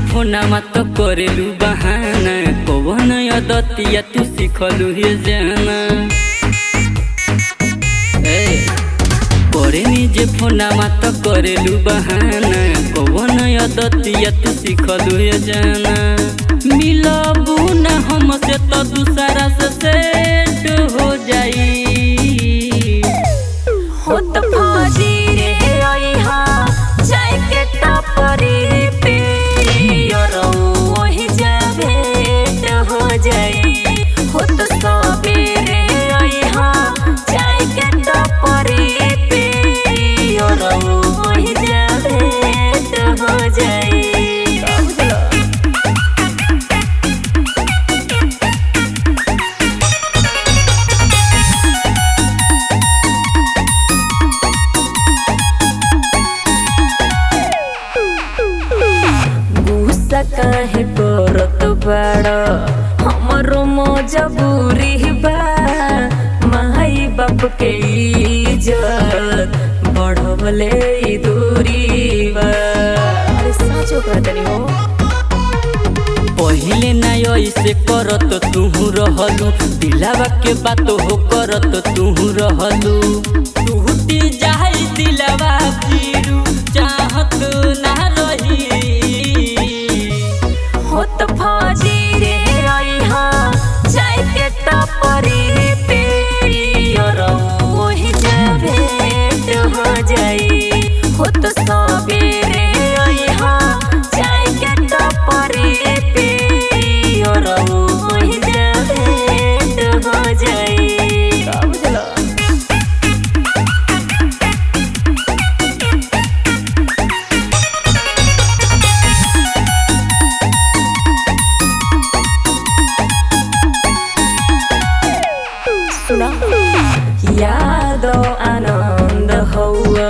फोनमा तो करेलू बहाना कौन अदतिया तू सिखलू हे जाना करे निजे फोनमा तो करेलू बहाना कौन अदतिया तू सिखलू हे जाना मिलबू न हमसे तो दूसरा से सेट हो जाई हो तो फौजी रे ओइहा जाय के टपरी पे योरो वही भेंट हो जाई हो तो सबेरे ओइहा जाय के टपरी पे योरो वही भेंट हो जाई। काहे करत बाड़ हमरो मजबूरी बा माई बाप के इज्जत बढ़वले दूरी बा। अरे साचो कहतनी हो पहिले ना ऐसे करत तू रहलू दिलावा के बात हो करत तू रहलू टूटी जाई दिलावा फिरू चाहत ना रही हो तो फौजी रे ओइहा जाय के टपरी पे योरो वही भेंट हो जाई हो तो सबेरे ओइहा जाय के टपरी पे योरो वही भेंट हो जाई। यादो आनंद हौआ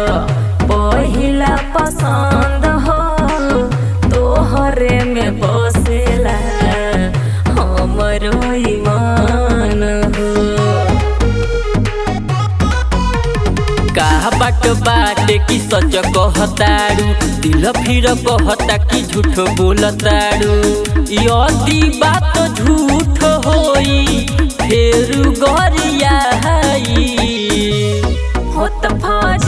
पहिला पसंद हो तोहरे में बसेला हमरो ईमान हो कहा बाट बाटे की सच कहतारू दिल फिर कहता कि झूठ बोलतारू यदि बात झूठ होई फेरू गरिया हो तो फौज